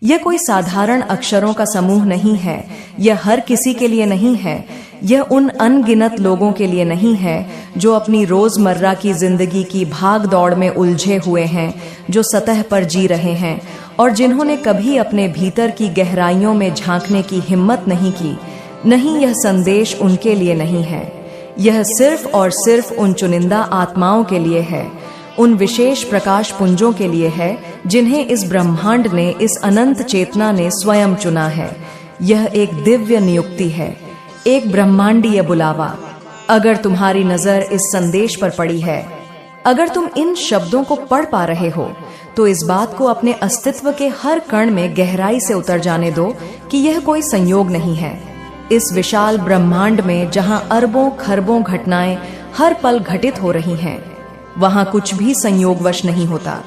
यह कोई साधारण अक्षरों का समूह नहीं है, यह हर किसी के लिए नहीं है, यह उन अनगिनत लोगों के लिए नहीं है जो अपनी रोजमर्रा की जिंदगी की भाग दौड़ में उलझे हुए हैं, जो सतह पर जी रहे हैं और जिन्होंने कभी अपने भीतर की गहराइयों में झांकने की हिम्मत नहीं की। नहीं, यह संदेश उनके लिए नहीं है, यह सिर्फ और सिर्फ उन चुनिंदा आत्माओं के लिए है, उन विशेष प्रकाश पुंजों के लिए है जिन्हें इस ब्रह्मांड ने, इस अनंत चेतना ने स्वयं चुना है। यह एक दिव्य नियुक्ति है, एक ब्रह्मांडीय बुलावा। अगर तुम्हारी नजर इस संदेश पर पड़ी है, अगर तुम इन शब्दों को पढ़ पा रहे हो, तो इस बात को अपने अस्तित्व के हर कण में गहराई से उतर जाने दो कि यह कोई संयोग नहीं है। इस विशाल ब्रह्मांड में जहां अरबों खरबों घटनाएं हर पल घटित हो रही हैं, वहां कुछ भी संयोगवश नहीं होता।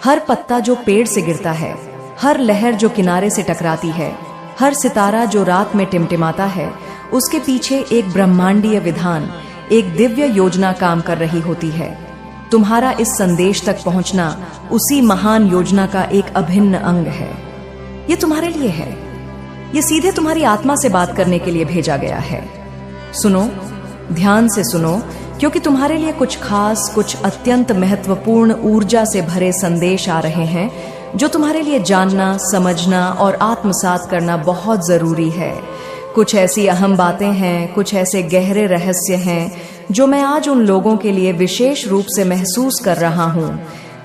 हर पत्ता जो पेड़ से गिरता है, हर लहर जो किनारे से टकराती है, हर सितारा जो रात में टिमटिमाता है, उसके पीछे एक ब्रह्मांडीय विधान, एक दिव्य योजना काम कर रही होती है। तुम्हारा इस संदेश तक पहुंचना उसी महान योजना का एक अभिन्न अंग है। ये तुम्हारे लिए है, ये सीधे तुम्हारी आत्मा से बात करने के लिए भेजा गया है। सुनो, ध्यान से सुनो, क्योंकि तुम्हारे लिए कुछ खास, कुछ अत्यंत महत्वपूर्ण ऊर्जा से भरे संदेश आ रहे हैं जो तुम्हारे लिए जानना, समझना और आत्मसात करना बहुत जरूरी है। कुछ ऐसी अहम बातें हैं, कुछ ऐसे गहरे रहस्य हैं जो मैं आज उन लोगों के लिए विशेष रूप से महसूस कर रहा हूं,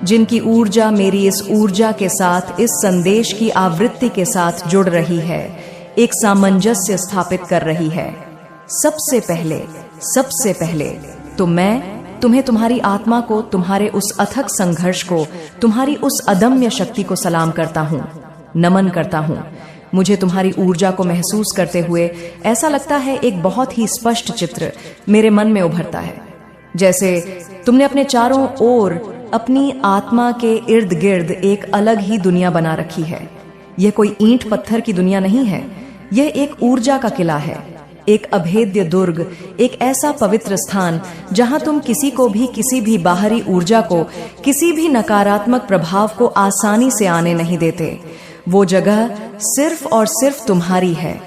जिनकी ऊर्जा मेरी इस ऊर्जा के साथ, इस संदेश की आवृत्ति के साथ जुड़ रही है, एक सामंजस्य स्थापित कर रही है। सबसे पहले तो मैं तुम्हें, तुम्हारी आत्मा को, तुम्हारे उस अथक संघर्ष को, तुम्हारी उस अदम्य शक्ति को सलाम करता हूं, नमन करता हूं। मुझे तुम्हारी ऊर्जा को महसूस करते हुए ऐसा लगता है एक बहुत ही स्पष्ट चित्र मेरे मन में उभरता है, जैसे तुमने अपने चारों ओर अपनी आत्मा के इर्द गिर्द एक अलग ही दुनिया बना रखी है। यह कोई ईंट पत्थर की दुनिया नहीं है, यह एक ऊर्जा का किला है, एक अभेद्य दुर्ग, एक ऐसा पवित्र स्थान जहां तुम किसी को भी, किसी भी बाहरी ऊर्जा को, किसी भी नकारात्मक प्रभाव को आसानी से आने नहीं देते। वो जगह सिर्फ और सिर्फ तुम्हारी है,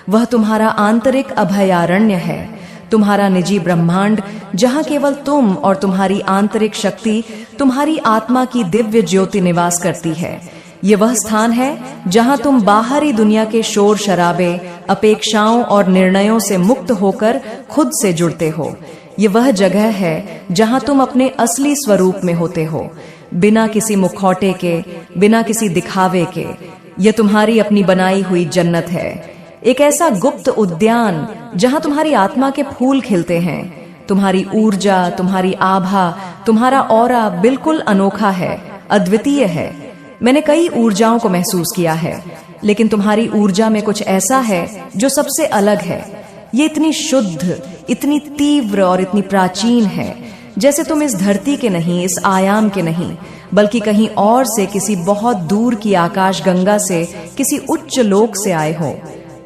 वह तुम्हारा आंतरिक अभयारण्य है, तुम्हारा निजी ब्रह्मांड जहां केवल तुम और तुम्हारी आंतरिक शक्ति, तुम्हारी आत्मा की दिव्य ज्योति निवास करती है। ये वह स्थान है जहां तुम बाहरी दुनिया के शोर शराबे, अपेक्षाओं और निर्णयों से मुक्त होकर खुद से जुड़ते हो। ये वह जगह है जहां तुम अपने असली स्वरूप में होते हो, बिना किसी मुखौटे के, बिना किसी दिखावे के। यह तुम्हारी अपनी बनाई हुई जन्नत है, एक ऐसा गुप्त उद्यान जहां तुम्हारी आत्मा के फूल खिलते हैं। तुम्हारी ऊर्जा, तुम्हारी आभा, तुम्हारा ऑरा बिल्कुल अनोखा है, अद्वितीय है। मैंने कई ऊर्जाओं को महसूस किया है, लेकिन तुम्हारी ऊर्जा में कुछ ऐसा है जो सबसे अलग है। ये इतनी शुद्ध, इतनी तीव्र और इतनी प्राचीन है, जैसे तुम इस धरती के नहीं, इस आयाम के नहीं, बल्कि कहीं और से, किसी बहुत दूर की आकाश गंगा से, किसी उच्च लोक से आए हो।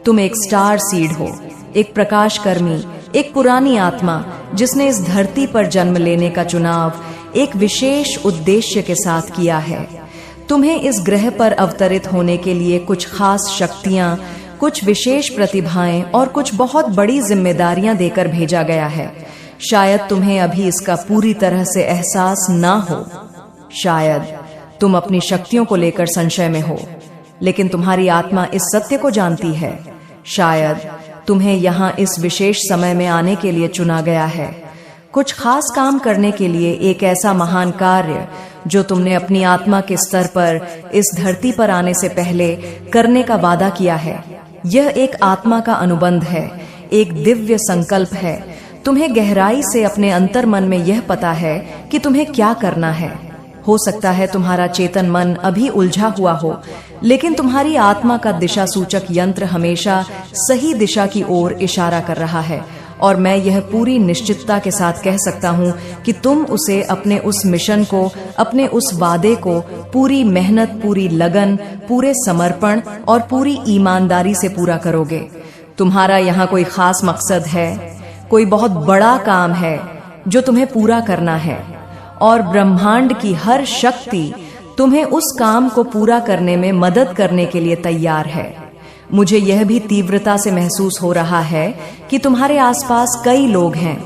तुम एक स्टार सीड हो, एक प्रकाश कर्मी, एक पुरानी आत्मा जिसने इस धरती पर जन्म लेने का चुनाव एक विशेष उद्देश्य के साथ किया है। तुम्हें इस ग्रह पर अवतरित होने के लिए कुछ खास शक्तियां, कुछ विशेष प्रतिभाएं और कुछ बहुत बड़ी जिम्मेदारियां देकर भेजा गया है। शायद तुम्हें अभी इसका पूरी तरह से एहसास ना हो, शायद तुम अपनी शक्तियों को लेकर संशय में हो, लेकिन तुम्हारी आत्मा इस सत्य को जानती है। शायद तुम्हें यहाँ इस विशेष समय में आने के लिए चुना गया है, कुछ खास काम करने के लिए, एक ऐसा महान कार्य जो तुमने अपनी आत्मा के स्तर पर इस धरती पर आने से पहले करने का वादा किया है। यह एक आत्मा का अनुबंध है, एक दिव्य संकल्प है। तुम्हें गहराई से अपने अंतर मन में यह पता है कि तुम्हें क्या करना है। हो सकता है तुम्हारा चेतन मन अभी उलझा हुआ हो, लेकिन तुम्हारी आत्मा का दिशा सूचक यंत्र हमेशा सही दिशा की ओर इशारा कर रहा है, और मैं यह पूरी निश्चितता के साथ कह सकता हूँ कि तुम उसे, अपने उस मिशन को, अपने उस वादे को पूरी मेहनत, पूरी लगन, पूरे समर्पण और पूरी ईमानदारी से पूरा करोगे। तुम्हारा यहाँ कोई खास मकसद है, कोई बहुत बड़ा काम है जो तुम्हें पूरा करना है, और ब्रह्मांड की हर शक्ति तुम्हें उस काम को पूरा करने में मदद करने के लिए तैयार है। मुझे यह भी तीव्रता से महसूस हो रहा है कि तुम्हारे आसपास कई लोग हैं,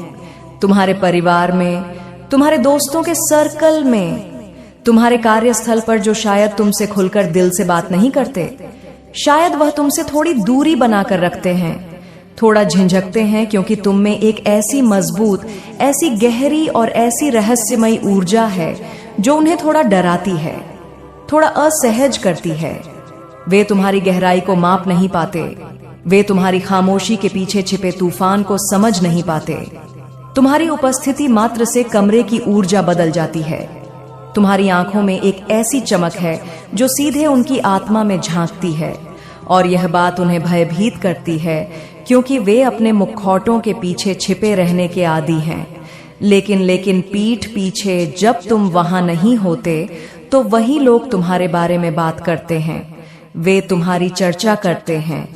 तुम्हारे परिवार में, तुम्हारे दोस्तों के सर्कल में, तुम्हारे कार्यस्थल पर, जो शायद तुमसे खुलकर दिल से बात नहीं करते। शायद वह तुमसे थोड़ी दूरी बनाकर रखते हैं, थोड़ा झिझकते हैं, क्योंकि तुम में एक ऐसी मजबूत, ऐसी गहरी और ऐसी रहस्यमयी ऊर्जा है जो उन्हें थोड़ा डराती है, थोड़ा असहज करती है। वे तुम्हारी गहराई को माप नहीं पाते, वे तुम्हारी खामोशी के पीछे छिपे तूफान को समझ नहीं पाते। तुम्हारी उपस्थिति मात्र से कमरे की ऊर्जा बदल जाती है। तुम्हारी आंखों में एक ऐसी चमक है जो सीधे उनकी आत्मा में झांकती है, और यह बात उन्हें भयभीत करती है, क्योंकि वे अपने मुखौटों के पीछे छिपे रहने के आदी हैं। लेकिन पीठ पीछे जब तुम वहां नहीं होते तो वही लोग तुम्हारे बारे में बात करते हैं। वे तुम्हारी चर्चा करते हैं,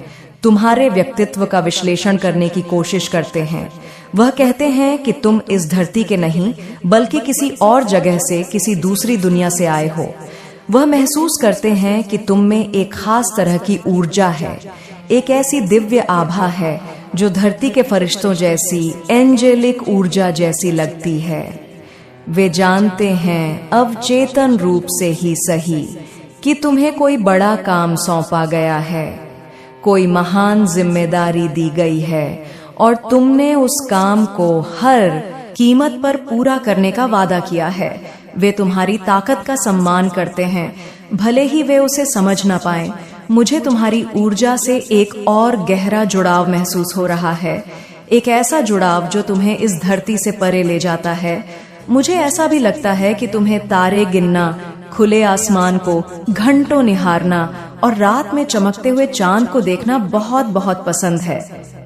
तुम्हारे व्यक्तित्व का विश्लेषण करने की कोशिश करते हैं। वह कहते हैं कि तुम इस धरती के नहीं, बल्कि किसी और जगह से, किसी दूसरी दुनिया से आए हो। वह महसूस करते हैं कि तुम में एक खास तरह की ऊर्जा है, एक ऐसी दिव्य आभा है जो धरती के फरिश्तों जैसी, एंजेलिक ऊर्जा जैसी लगती है। वे जानते हैं अवचेतन रूप से ही सही कि तुम्हें कोई बड़ा काम सौंपा गया है, कोई महान जिम्मेदारी दी गई है, और तुमने उस काम को हर कीमत पर पूरा करने का वादा किया है। वे तुम्हारी ताकत का सम्मान करते हैं, भले ही वे उसे समझ ना पाएं। मुझे तुम्हारी ऊर्जा से एक और गहरा जुड़ाव महसूस हो रहा है, एक ऐसा जुड़ाव जो तुम्हें इस धरती से परे ले जाता है। मुझे ऐसा भी लगता है कि तुम्हें तारे गिनना, खुले आसमान को घंटों निहारना और रात में चमकते हुए चांद को देखना बहुत बहुत पसंद है।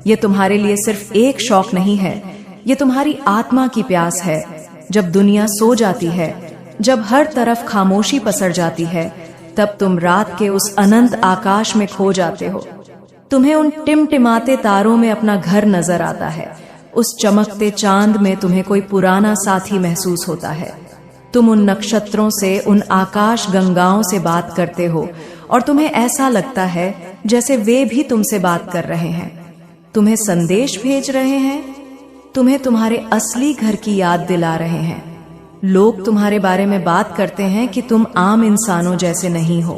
ये तुम्हारे लिए सिर्फ एक शौक नहीं है, ये तुम्हारी आत्मा की प्यास है। जब दुनिया सो जाती है, जब हर तरफ खामोशी पसर जाती है, तब तुम रात के उस अनंत आकाश में खो जाते हो। तुम्हें उन टिमटिमाते तारों में अपना घर नजर आता है, उस चमकते चांद में तुम्हें कोई पुराना साथी महसूस होता है। तुम उन नक्षत्रों से, उन आकाश गंगाओं से बात करते हो, और तुम्हें ऐसा लगता है जैसे वे भी तुमसे बात कर रहे हैं, तुम्हें संदेश भेज रहे हैं, तुम्हें तुम्हारे असली घर की याद दिला रहे हैं। लोग तुम्हारे बारे में बात करते हैं कि तुम आम इंसानों जैसे नहीं हो।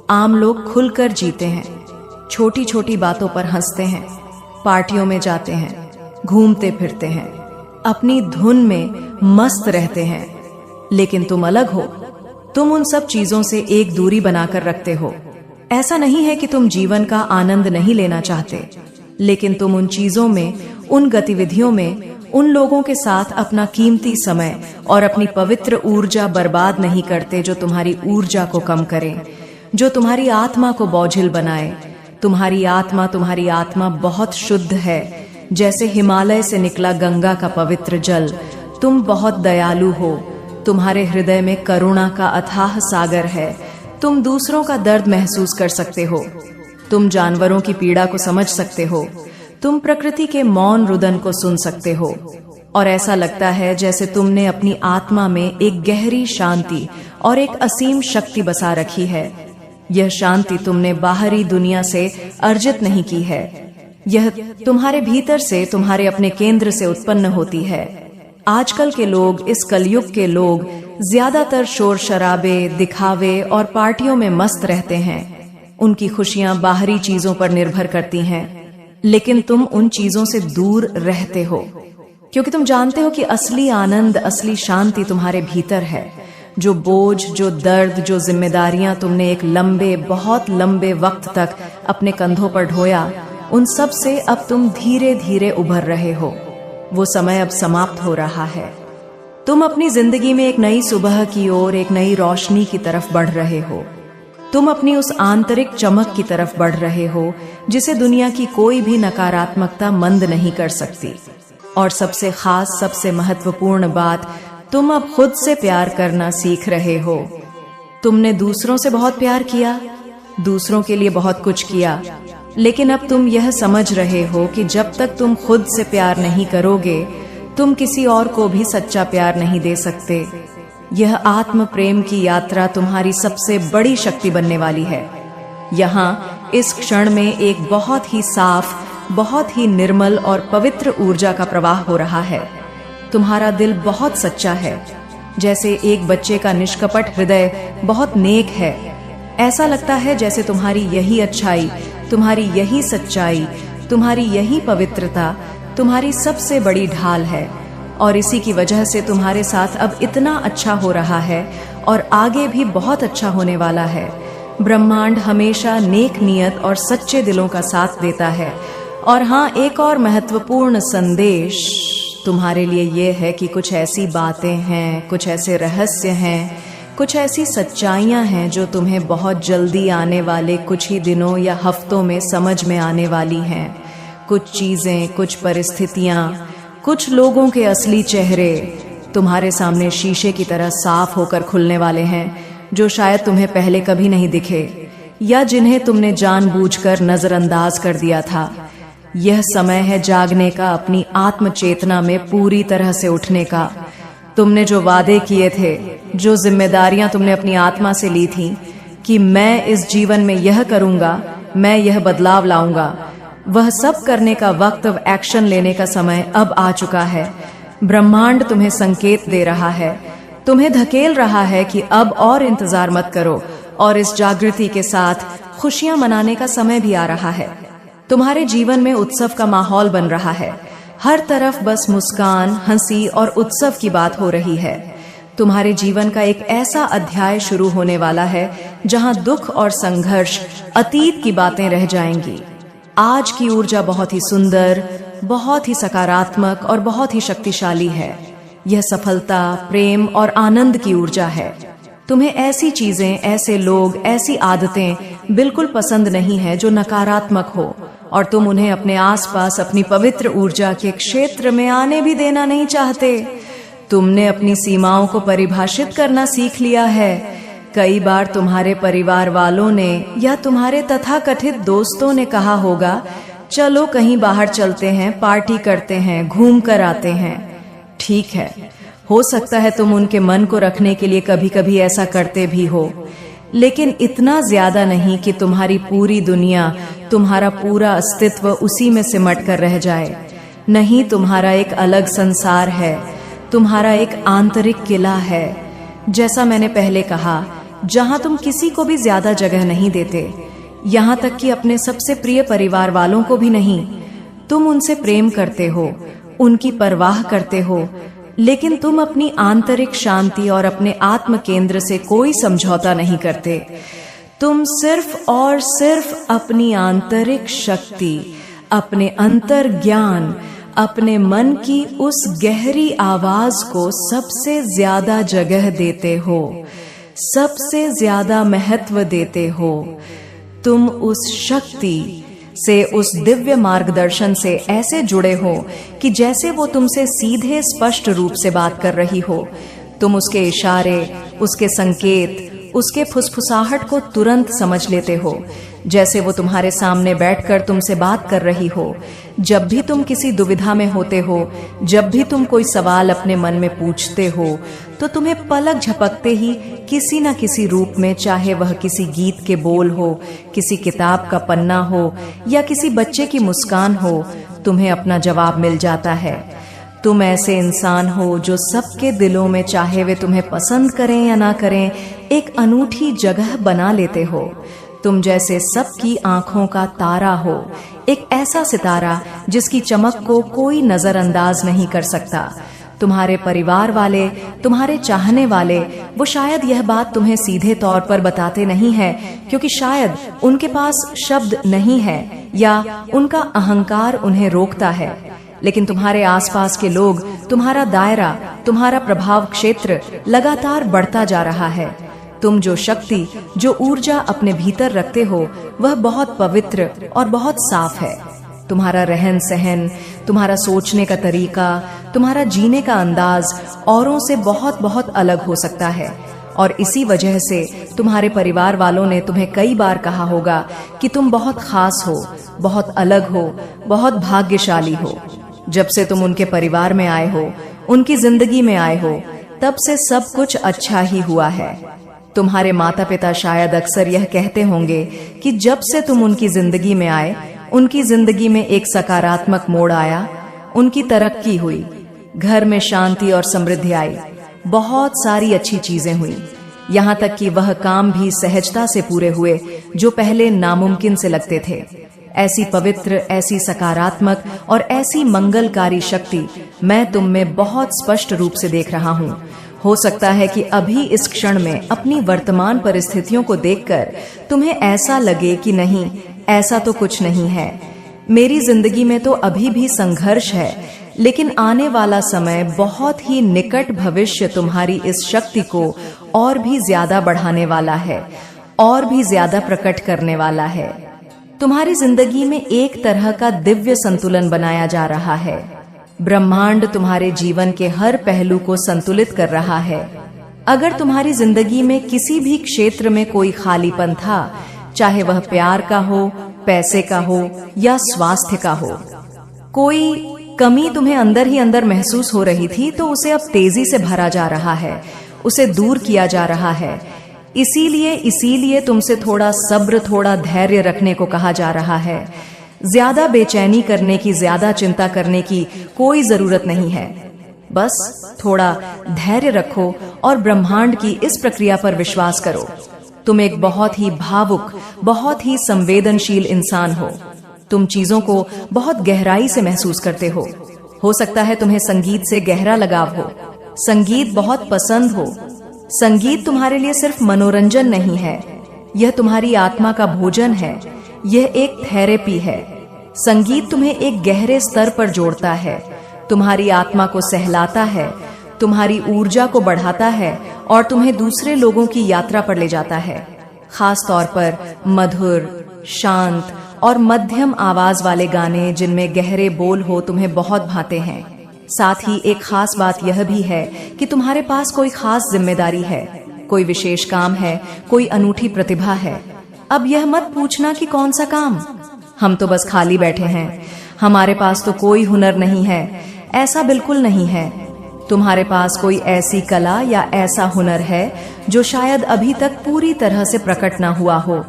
आम लोग खुलकर जीते हैं, छोटी छोटी बातों पर हंसते हैं, पार्टियों में जाते हैं, घूमते फिरते हैं, अपनी धुन में मस्त रहते हैं। लेकिन तुम अलग हो, तुम उन सब चीजों से एक दूरी बनाकर रखते हो। ऐसा नहीं है कि तुम जीवन का आनंद नहीं लेना चाहते, लेकिन तुम उन चीजों में, उन गतिविधियों में, उन लोगों के साथ अपना कीमती समय और अपनी पवित्र ऊर्जा बर्बाद नहीं करते जो तुम्हारी ऊर्जा को कम करें, जो तुम्हारी आत्मा को बोझिल बनाए। तुम्हारी आत्मा बहुत शुद्ध है, जैसे हिमालय से निकला गंगा का पवित्र जल। तुम बहुत दयालु हो, तुम्हारे हृदय में करुणा का अथाह सागर है। तुम दूसरों का दर्द महसूस कर सकते हो, तुम जानवरों की पीड़ा को समझ सकते हो, तुम प्रकृति के मौन रुदन को सुन सकते हो, और ऐसा लगता है जैसे तुमने अपनी आत्मा में एक गहरी शांति और एक असीम शक्ति बसा रखी है। यह शांति तुमने बाहरी दुनिया से अर्जित नहीं की है, यह तुम्हारे भीतर से, तुम्हारे अपने केंद्र से उत्पन्न होती है। आजकल के लोग, इस कलयुग के लोग ज्यादातर शोर शराबे, दिखावे और पार्टियों में मस्त रहते हैं। उनकी खुशियां बाहरी चीजों पर निर्भर करती हैं, लेकिन तुम उन चीजों से दूर रहते हो, क्योंकि तुम जानते हो कि असली आनंद, असली शांति तुम्हारे भीतर है। जो बोझ, जो दर्द, जो जिम्मेदारियां तुमने एक लंबे, बहुत लंबे वक्त तक अपने कंधों पर ढोया, उन सब से अब तुम धीरे धीरे उभर रहे हो। वो समय अब समाप्त हो रहा है। तुम अपनी जिंदगी में एक नई सुबह की ओर, एक नई रोशनी की तरफ बढ़ रहे हो। तुम अपनी उस आंतरिक चमक की तरफ बढ़ रहे हो जिसे दुनिया की कोई भी नकारात्मकता मंद नहीं कर सकती। और सबसे खास, सबसे महत्वपूर्ण बात, तुम अब खुद से प्यार करना सीख रहे हो। तुमने दूसरों से बहुत प्यार किया, दूसरों के लिए बहुत कुछ किया, लेकिन अब तुम यह समझ रहे हो कि जब तक तुम खुद से प्यार नहीं करोगे, तुम किसी और को भी सच्चा प्यार नहीं दे सकते। यह आत्म प्रेम की यात्रा तुम्हारी सबसे बड़ी शक्ति बनने वाली है। यहाँ इस क्षण में एक बहुत ही साफ, बहुत ही निर्मल और पवित्र ऊर्जा का प्रवाह हो रहा है। तुम्हारा दिल बहुत सच्चा है, जैसे एक बच्चे का निष्कपट हृदय बहुत नेक है। ऐसा लगता है जैसे तुम्हारी यही अच्छाई, तुम्हारी यही सच्चाई, तुम्हारी यही पवित्रता तुम्हारी सबसे बड़ी ढाल है। और इसी की वजह से तुम्हारे साथ अब इतना अच्छा हो रहा है और आगे भी बहुत अच्छा होने वाला है। ब्रह्मांड हमेशा नेक नियत और सच्चे दिलों का साथ देता है। और हाँ, एक और महत्वपूर्ण संदेश तुम्हारे लिए ये है कि कुछ ऐसी बातें हैं, कुछ ऐसे रहस्य हैं, कुछ ऐसी सच्चाइयां हैं जो तुम्हें बहुत जल्दी आने वाले कुछ ही दिनों या हफ्तों में समझ में आने वाली हैं। कुछ चीजें, कुछ परिस्थितियां, कुछ लोगों के असली चेहरे तुम्हारे सामने शीशे की तरह साफ होकर खुलने वाले हैं, जो शायद तुम्हें पहले कभी नहीं दिखे या जिन्हें तुमने जानबूझकर नजरअंदाज कर दिया था। यह समय है जागने का, अपनी आत्म चेतना में पूरी तरह से उठने का। तुमने जो वादे किए थे, जो जिम्मेदारियां तुमने अपनी आत्मा से ली थी कि मैं इस जीवन में यह करूंगा, मैं यह बदलाव लाऊंगा, वह सब करने का वक्त, अब एक्शन लेने का समय अब आ चुका है। ब्रह्मांड तुम्हें संकेत दे रहा है, तुम्हें धकेल रहा है कि अब और इंतजार मत करो। और इस जागृति के साथ खुशियां मनाने का समय भी आ रहा है। तुम्हारे जीवन में उत्सव का माहौल बन रहा है। हर तरफ बस मुस्कान, हंसी और उत्सव की बात हो रही है। तुम्हारे जीवन का एक ऐसा अध्याय शुरू होने वाला है जहां दुख और संघर्ष, अतीत की बातें रह जाएंगी। आज की ऊर्जा बहुत ही सुंदर, बहुत ही सकारात्मक और बहुत ही शक्तिशाली है। यह सफलता, प्रेम और आनंद की ऊर्जा है। तुम्हें ऐसी चीजें, ऐसे लोग, ऐसी आदतें बिल्कुल पसंद नहीं है जो नकारात्मक हो, और तुम उन्हें अपने आसपास अपनी पवित्र ऊर्जा के क्षेत्र में आने भी देना नहीं चाहते। तुमने अपनी सीमाओं को परिभाषित करना सीख लिया है। कई बार तुम्हारे परिवार वालों ने या तुम्हारे तथाकथित दोस्तों ने कहा होगा, चलो कहीं बाहर चलते हैं, पार्टी करते हैं, घूम कर आते हैं। ठीक है, हो सकता है तुम उनके मन को रखने के लिए कभी कभी ऐसा करते भी हो, लेकिन इतना ज्यादा नहीं कि तुम्हारी पूरी दुनिया, तुम्हारा पूरा अस्तित्व उसी में सिमट कर रह जाए। नहीं, तुम्हारा एक अलग संसार है, तुम्हारा एक आंतरिक किला है। जैसा मैंने पहले कहा, जहां तुम किसी को भी ज्यादा जगह नहीं देते, यहाँ तक कि अपने सबसे प्रिय परिवार वालों को भी नहीं। तुम उनसे प्रेम करते हो, उनकी परवाह करते हो, लेकिन तुम अपनी आंतरिक शांति और अपने आत्म केंद्र से कोई समझौता नहीं करते। तुम सिर्फ और सिर्फ अपनी आंतरिक शक्ति, अपने अंतर ज्ञान, अपने मन की उस गहरी आवाज को सबसे ज्यादा जगह देते हो, सबसे ज्यादा महत्व देते हो। तुम उस शक्ति से, उस दिव्य मार्गदर्शन से ऐसे जुड़े हो कि जैसे वो तुमसे सीधे स्पष्ट रूप से बात कर रही हो। तुम उसके इशारे, उसके संकेत, उसके फुसफुसाहट को तुरंत समझ लेते हो, जैसे वो तुम्हारे सामने बैठकर तुमसे बात कर रही हो। जब भी तुम किसी दुविधा में होते हो, जब भी तुम कोई सवाल अपने मन में पूछते हो, तो तुम्हें पलक झपकते ही किसी न किसी रूप में, चाहे वह किसी गीत के बोल हो, किसी किताब का पन्ना हो या किसी बच्चे की मुस्कान हो, तुम्हें अपना जवाब मिल जाता है। तुम ऐसे इंसान हो जो सबके दिलों में, चाहे वे तुम्हें पसंद करें या ना करें, एक अनूठी जगह बना लेते हो। तुम जैसे सबकी आंखों का तारा हो, एक ऐसा सितारा जिसकी चमक को कोई नजरअंदाज नहीं कर सकता। तुम्हारे परिवार वाले, तुम्हारे चाहने वाले, वो शायद यह बात तुम्हें सीधे तौर पर बताते नहीं है, क्योंकि शायद उनके पास शब्द नहीं है या उनका अहंकार उन्हें रोकता है। लेकिन तुम्हारे आसपास के लोग, तुम्हारा दायरा, तुम्हारा प्रभाव क्षेत्र लगातार बढ़ता जा रहा है। तुम जो शक्ति, जो ऊर्जा अपने भीतर रखते हो, वह बहुत पवित्र और बहुत साफ है। तुम्हारा रहन सहन, तुम्हारा सोचने का तरीका, तुम्हारा जीने का अंदाज औरों से बहुत बहुत अलग हो सकता है। और इसी वजह से तुम्हारे परिवार वालों ने तुम्हें कई बार कहा होगा कि तुम बहुत खास हो, बहुत अलग हो, बहुत भाग्यशाली हो। जब से तुम उनके परिवार में आए हो, उनकी जिंदगी में आए हो, तब से सब कुछ अच्छा ही हुआ है। तुम्हारे माता पिता शायद अक्सर यह कहते होंगे कि जब से तुम उनकी जिंदगी में आए, उनकी जिंदगी में एक सकारात्मक मोड़ आया, उनकी तरक्की हुई, घर में शांति और समृद्धि आई, बहुत सारी अच्छी चीजें हुई, यहाँ तक कि वह काम भी सहजता से पूरे हुए जो पहले नामुमकिन से लगते थे। ऐसी पवित्र, ऐसी सकारात्मक और ऐसी मंगलकारी शक्ति मैं तुम में बहुत स्पष्ट रूप से देख रहा हूँ। हो सकता है कि अभी इस क्षण में अपनी वर्तमान परिस्थितियों को देखकर तुम्हें ऐसा लगे कि नहीं, ऐसा तो कुछ नहीं है, मेरी जिंदगी में तो अभी भी संघर्ष है, लेकिन आने वाला समय, बहुत ही निकट भविष्य तुम्हारी इस शक्ति को और भी ज्यादा बढ़ाने वाला है, और भी ज्यादा प्रकट करने वाला है। तुम्हारी जिंदगी में एक तरह का दिव्य संतुलन बनाया जा रहा है। ब्रह्मांड तुम्हारे जीवन के हर पहलू को संतुलित कर रहा है। अगर तुम्हारी जिंदगी में किसी भी क्षेत्र में कोई खालीपन था, चाहे वह प्यार का हो, पैसे का हो या स्वास्थ्य का हो, कोई कमी तुम्हें अंदर ही अंदर महसूस हो रही थी, तो उसे अब तेजी से भरा जा रहा है, उसे दूर किया जा रहा है। इसीलिए तुमसे थोड़ा सब्र, थोड़ा धैर्य रखने को कहा जा रहा है। ज्यादा बेचैनी करने की, ज्यादा चिंता करने की कोई जरूरत नहीं है। बस थोड़ा धैर्य रखो और ब्रह्मांड की इस प्रक्रिया पर विश्वास करो। तुम एक बहुत ही भावुक, बहुत ही संवेदनशील इंसान हो। तुम चीजों को बहुत गहराई से महसूस करते हो। सकता है तुम्हें संगीत से गहरा लगाव हो, संगीत बहुत पसंद हो। संगीत तुम्हारे लिए सिर्फ मनोरंजन नहीं है, यह तुम्हारी आत्मा का भोजन है, यह एक थेरेपी है। संगीत तुम्हें एक गहरे स्तर पर जोड़ता है, तुम्हारी आत्मा को सहलाता है, तुम्हारी ऊर्जा को बढ़ाता है और तुम्हें दूसरे लोगों की यात्रा पर ले जाता है। खास तौर पर मधुर, शांत और मध्यम आवाज वाले गाने जिनमें गहरे बोल हो तुम्हें बहुत भाते हैं। साथ ही एक खास बात यह भी है कि तुम्हारे पास कोई खास जिम्मेदारी है, कोई विशेष काम है, कोई अनूठी प्रतिभा है। अब यह मत पूछना कि कौन सा काम, हम तो बस खाली बैठे हैं, हमारे पास तो कोई हुनर नहीं है। ऐसा बिल्कुल नहीं है। तुम्हारे पास कोई ऐसी कला या ऐसा हुनर है जो शायद अभी तक पूरी तरह से प्रकट ना हुआ हो,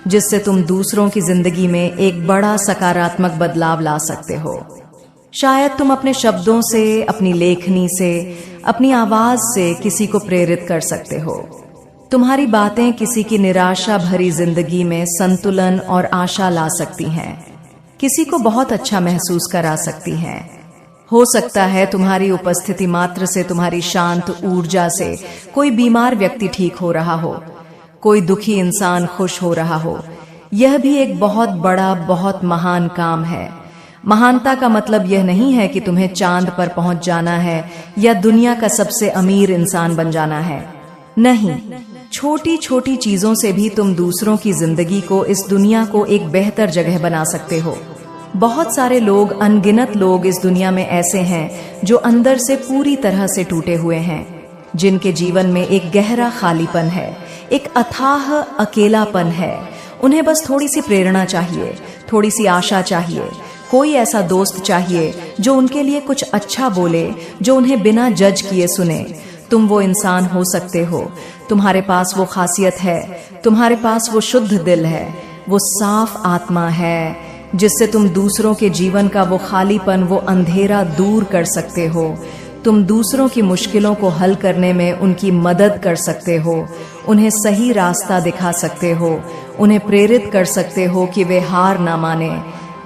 जिससे तुम दूसरों की जिंदगी में एक बड़ा सकारात्मक बदलाव ला सकते हो। शायद तुम अपने शब्दों से, अपनी लेखनी से, अपनी आवाज से किसी को प्रेरित कर सकते हो। तुम्हारी बातें किसी की निराशा भरी जिंदगी में संतुलन और आशा ला सकती हैं, किसी को बहुत अच्छा महसूस करा सकती हैं। हो सकता है तुम्हारी उपस्थिति मात्र से, तुम्हारी शांत ऊर्जा से कोई बीमार व्यक्ति ठीक हो रहा हो, कोई दुखी इंसान खुश हो रहा हो। यह भी एक बहुत बड़ा, बहुत महान काम है। महानता का मतलब यह नहीं है कि तुम्हें चांद पर पहुंच जाना है या दुनिया का सबसे अमीर इंसान बन जाना है। नहीं, छोटी छोटी चीजों से भी तुम दूसरों की जिंदगी को, इस दुनिया को एक बेहतर जगह बना सकते हो। बहुत सारे लोग, अनगिनत लोग इस दुनिया में ऐसे हैं जो अंदर से पूरी तरह से टूटे हुए हैं, जिनके जीवन में एक गहरा खालीपन है, एक अथाह अकेलापन है। उन्हें बस थोड़ी सी प्रेरणा चाहिए, थोड़ी सी आशा चाहिए, कोई ऐसा दोस्त चाहिए जो उनके लिए कुछ अच्छा बोले, जो उन्हें बिना जज किए सुने। तुम वो इंसान हो सकते हो। तुम्हारे पास वो खासियत है, तुम्हारे पास वो शुद्ध दिल है, वो साफ आत्मा है, जिससे तुम दूसरों के जीवन का वो खालीपन, वो अंधेरा दूर कर सकते हो। तुम दूसरों की मुश्किलों को हल करने में उनकी मदद कर सकते हो, उन्हें सही रास्ता दिखा सकते हो, उन्हें प्रेरित कर सकते हो कि वे हार ना माने।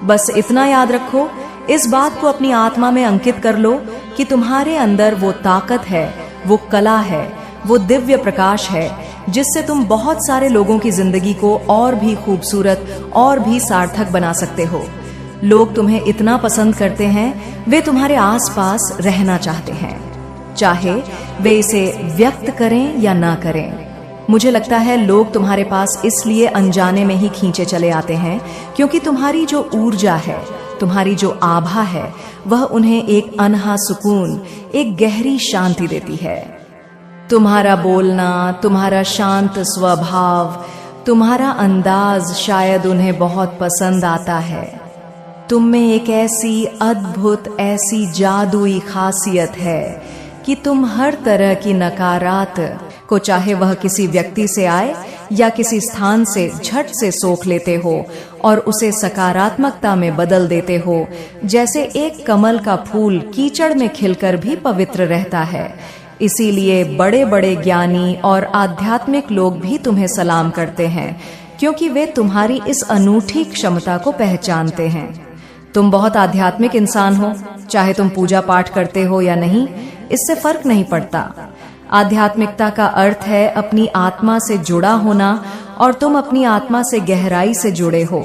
बस इतना याद रखो, इस बात को अपनी आत्मा में अंकित कर लो कि तुम्हारे अंदर वो ताकत है, वो कला है, वो दिव्य प्रकाश है, जिससे तुम बहुत सारे लोगों की जिंदगी को और भी खूबसूरत और भी सार्थक बना सकते हो। लोग तुम्हें इतना पसंद करते हैं, वे तुम्हारे आसपास रहना चाहते हैं, चाहे वे इसे व्यक्त करें या ना करें। मुझे लगता है लोग तुम्हारे पास इसलिए अनजाने में ही खींचे चले आते हैं क्योंकि तुम्हारी जो ऊर्जा है, तुम्हारी जो आभा है, वह उन्हें एक अनहा सुकून, एक गहरी शांति देती है। तुम्हारा बोलना, तुम्हारा शांत स्वभाव, तुम्हारा अंदाज शायद उन्हें बहुत पसंद आता है। तुम में एक ऐसी अद्भुत, ऐसी जादुई खासियत है कि तुम हर तरह की नकारात को, चाहे वह किसी व्यक्ति से आए या किसी स्थान से, झट से सोख लेते हो और उसे सकारात्मकता में बदल देते हो। जैसे एक कमल का फूल कीचड़ में खिलकर भी पवित्र रहता है। इसीलिए बड़े बड़े ज्ञानी और आध्यात्मिक लोग भी तुम्हें सलाम करते हैं, क्योंकि वे तुम्हारी इस अनूठी क्षमता को पहचानते हैं। तुम बहुत आध्यात्मिक इंसान हो, चाहे तुम पूजा पाठ करते हो या नहीं, इससे फर्क नहीं पड़ता। आध्यात्मिकता का अर्थ है अपनी आत्मा से जुड़ा होना, और तुम अपनी आत्मा से गहराई से जुड़े हो।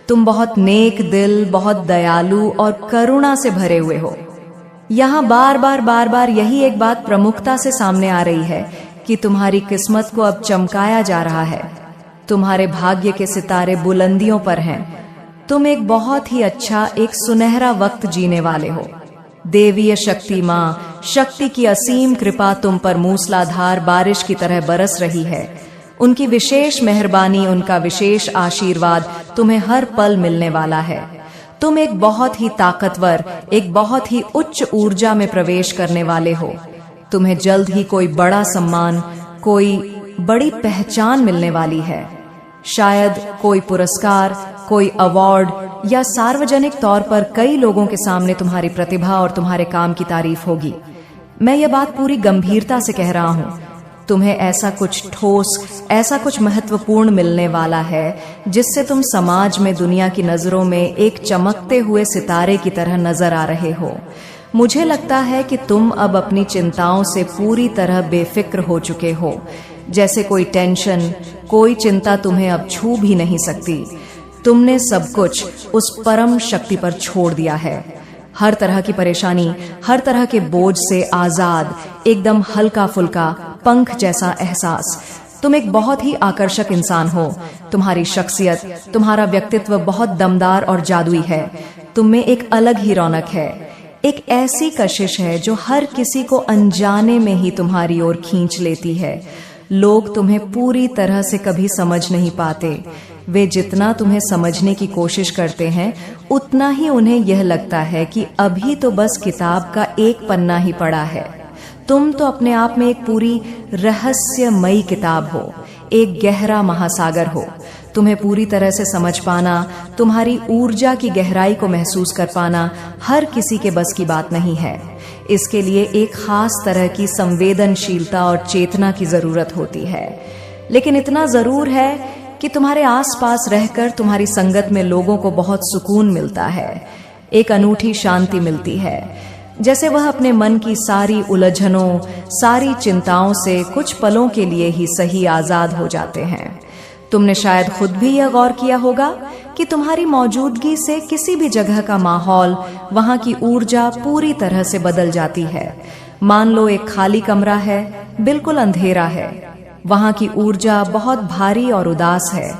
तुम बहुत नेक दिल, बहुत दयालु और करुणा से भरे हुए हो। यहाँ बार बार यही एक बात प्रमुखता से सामने आ रही है कि तुम्हारी किस्मत को अब चमकाया जा रहा है। तुम्हारे भाग्य के सितारे बुलंदियों पर हैं। तुम एक बहुत ही अच्छा, एक सुनहरा वक्त जीने वाले हो। देवीय शक्ति माँ, शक्ति की असीम कृपा तुम पर मूसलाधार बारिश की तरह बरस रही है। उनकी विशेष मेहरबानी, उनका विशेष आशीर्वाद तुम्हें हर पल मिलने वाला है। तुम एक बहुत ही ताकतवर, एक बहुत ही उच्च ऊर्जा में प्रवेश करने वाले हो। तुम्हें जल्द ही कोई बड़ा सम्मान, कोई बड़ी पहचान मिलने वाली है। शायद कोई पुरस्कार, कोई अवार्ड, या सार्वजनिक तौर पर कई लोगों के सामने तुम्हारी प्रतिभा और तुम्हारे काम की तारीफ होगी। मैं ये बात पूरी गंभीरता से कह रहा हूँ। तुम्हें ऐसा कुछ ठोस, ऐसा कुछ महत्वपूर्ण मिलने वाला है जिससे तुम समाज में, दुनिया की नजरों में एक चमकते हुए सितारे की तरह नजर आ रहे हो। मुझे लगता है कि तुम अब अपनी चिंताओं से पूरी तरह बेफिक्र हो चुके हो। जैसे कोई टेंशन, कोई चिंता तुम्हें अब छू भी नहीं सकती। तुमने सब कुछ उस परम शक्ति पर छोड़ दिया है। हर तरह की परेशानी, हर तरह के बोझ से आजाद, एकदम हल्का फुल्का, पंख जैसा एहसास। तुम एक बहुत ही आकर्षक इंसान हो। तुम्हारी शख्सियत, तुम्हारा व्यक्तित्व बहुत दमदार और जादुई है। तुम में एक अलग ही रौनक है, एक ऐसी कशिश है जो हर किसी को अनजाने में ही तुम्हारी ओर खींच लेती है। लोग तुम्हें पूरी तरह से कभी समझ नहीं पाते। वे जितना तुम्हें समझने की कोशिश करते हैं, उतना ही उन्हें यह लगता है कि अभी तो बस किताब का एक पन्ना ही पड़ा है। तुम तो अपने आप में एक पूरी रहस्यमयी किताब हो, एक गहरा महासागर हो। तुम्हें पूरी तरह से समझ पाना, तुम्हारी ऊर्जा की गहराई को महसूस कर पाना हर किसी के बस की बात नहीं है। इसके लिए एक खास तरह की संवेदनशीलता और चेतना की जरूरत होती है। लेकिन इतना जरूर है कि तुम्हारे आसपास रहकर तुम्हारी संगत में लोगों को बहुत सुकून मिलता है, एक अनूठी शांति मिलती है। जैसे वह अपने मन की सारी उलझनों, सारी चिंताओं से कुछ पलों के लिए ही सही आजाद हो जाते हैं। तुमने शायद खुद भी यह गौर किया होगा कि तुम्हारी मौजूदगी से किसी भी जगह का माहौल, वहां की ऊर्जा पूरी तरह से बदल जाती है। मान लो एक खाली कमरा है, बिल्कुल अंधेरा है। वहां की ऊर्जा बहुत भारी और उदास है,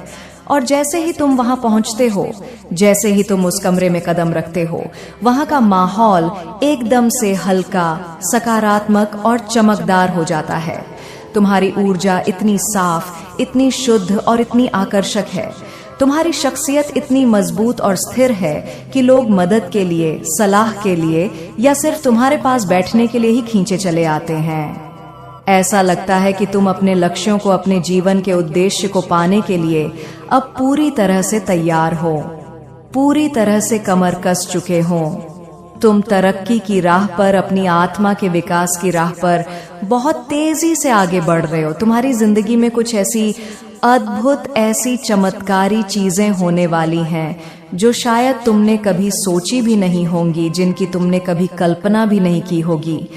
और जैसे ही तुम वहां पहुंचते हो, जैसे ही तुम उस कमरे में कदम रखते हो, वहां का माहौल एकदम से हल्का, सकारात्मक और चमकदार हो जाता है। तुम्हारी ऊर्जा इतनी साफ, इतनी शुद्ध और इतनी आकर्षक है। तुम्हारी शख्सियत इतनी मजबूत और स्थिर है कि लोग मदद के लिए, सलाह के लिए या सिर्फ तुम्हारे पास बैठने के लिए ही खींचे चले आते हैं। ऐसा लगता है कि तुम अपने लक्ष्यों को, अपने जीवन के उद्देश्य को पाने के लिए अब पूरी तरह से तैयार हो, पूरी तरह से कमर कस चुके हो। तुम तरक्की की राह पर, अपनी आत्मा के विकास की राह पर बहुत तेजी से आगे बढ़ रहे हो। तुम्हारी जिंदगी में कुछ ऐसी अद्भुत, ऐसी चमत्कारी चीजें होने वाली हैं जो शायद तुमने कभी सोची भी नहीं होंगी, जिनकी तुमने कभी कल्पना भी नहीं की होगी।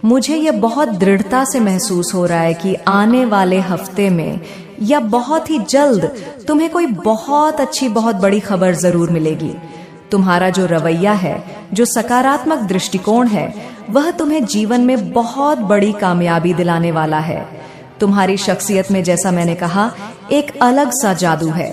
मुझे यह बहुत दृढ़ता से महसूस हो रहा है कि आने वाले हफ्ते में या बहुत ही जल्द तुम्हें कोई बहुत अच्छी, बहुत बड़ी खबर जरूर मिलेगी। तुम्हारा जो रवैया है, जो सकारात्मक दृष्टिकोण है, वह तुम्हें जीवन में बहुत बड़ी कामयाबी दिलाने वाला है। तुम्हारी शख्सियत में, जैसा मैंने कहा, एक अलग सा जादू है।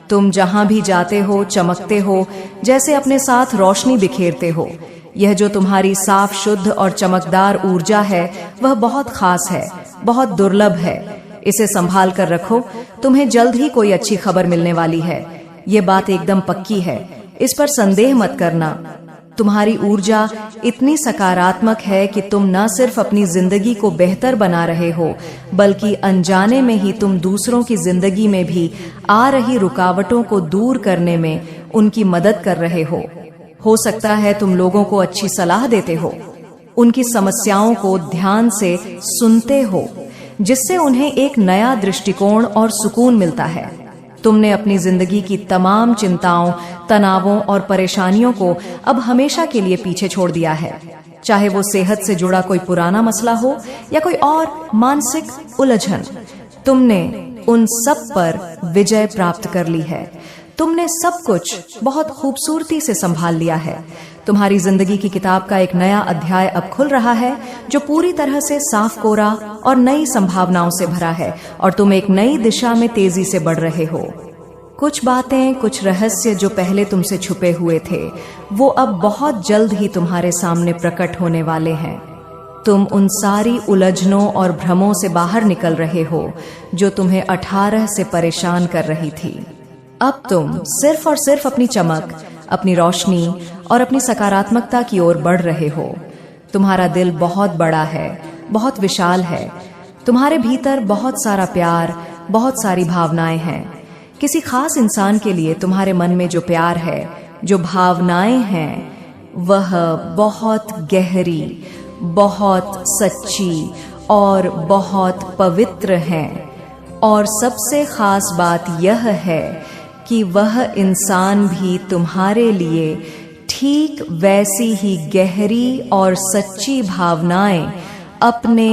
तुम जहां भी जाते हो चमकते हो, जैसे अपने साथ रोशनी बिखेरते हो। यह जो तुम्हारी साफ, शुद्ध और चमकदार ऊर्जा है, वह बहुत खास है, बहुत दुर्लभ है। इसे संभाल कर रखो, तुम्हें जल्द ही कोई अच्छी खबर मिलने वाली है। ये बात एकदम पक्की है, इस पर संदेह मत करना। तुम्हारी ऊर्जा इतनी सकारात्मक है कि तुम न सिर्फ अपनी जिंदगी को बेहतर बना रहे हो, बल्कि अनजाने में ही तुम दूसरों की जिंदगी में भी आ रही रुकावटों को दूर करने में उनकी मदद कर रहे हो सकता है तुम लोगों को अच्छी सलाह देते हो, उनकी समस्याओं को ध्यान से सुनते हो, जिससे उन्हें एक नया दृष्टिकोण और सुकून मिलता है। तुमने अपनी जिंदगी की तमाम चिंताओं, तनावों और परेशानियों को अब हमेशा के लिए पीछे छोड़ दिया है, चाहे वो सेहत से जुड़ा कोई पुराना मसला हो या कोई और मानसिक उलझन। तुमने उन सब पर विजय प्राप्त कर ली है। तुमने सब कुछ बहुत खूबसूरती से संभाल लिया है। तुम्हारी जिंदगी की किताब का एक नया अध्याय अब खुल रहा है, जो पूरी तरह से साफ कोरा और नई संभावनाओं से भरा है, और तुम एक नई दिशा में तेजी से बढ़ रहे हो। कुछ बातें, कुछ रहस्य जो पहले तुमसे छुपे हुए थे, वो अब बहुत जल्द ही तुम्हारे सामने प्रकट होने वाले हैं। तुम उन सारी उलझनों और भ्रमों से बाहर निकल रहे हो जो तुम्हें 18 से परेशान कर रही थी। अब तुम सिर्फ और सिर्फ अपनी चमक, अपनी रोशनी और अपनी सकारात्मकता की ओर बढ़ रहे हो। तुम्हारा दिल बहुत बड़ा है, बहुत विशाल है। तुम्हारे भीतर बहुत सारा प्यार, बहुत सारी भावनाएं हैं। किसी खास इंसान के लिए तुम्हारे मन में जो प्यार है, जो भावनाएं हैं, वह बहुत गहरी, बहुत सच्ची और बहुत पवित्र हैं। और सबसे खास बात यह है कि वह इंसान भी तुम्हारे लिए ठीक वैसी ही गहरी और सच्ची भावनाएं अपने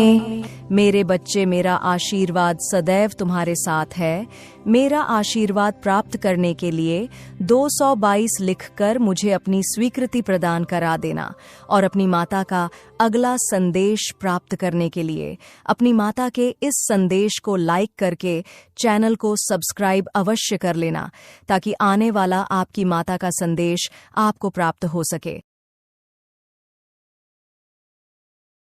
मेरे बच्चे, मेरा आशीर्वाद सदैव तुम्हारे साथ है। मेरा आशीर्वाद प्राप्त करने के लिए 222 लिखकर मुझे अपनी स्वीकृति प्रदान करा देना, और अपनी माता का अगला संदेश प्राप्त करने के लिए अपनी माता के इस संदेश को लाइक करके चैनल को सब्सक्राइब अवश्य कर लेना, ताकि आने वाला आपकी माता का संदेश आपको प्राप्त हो सके।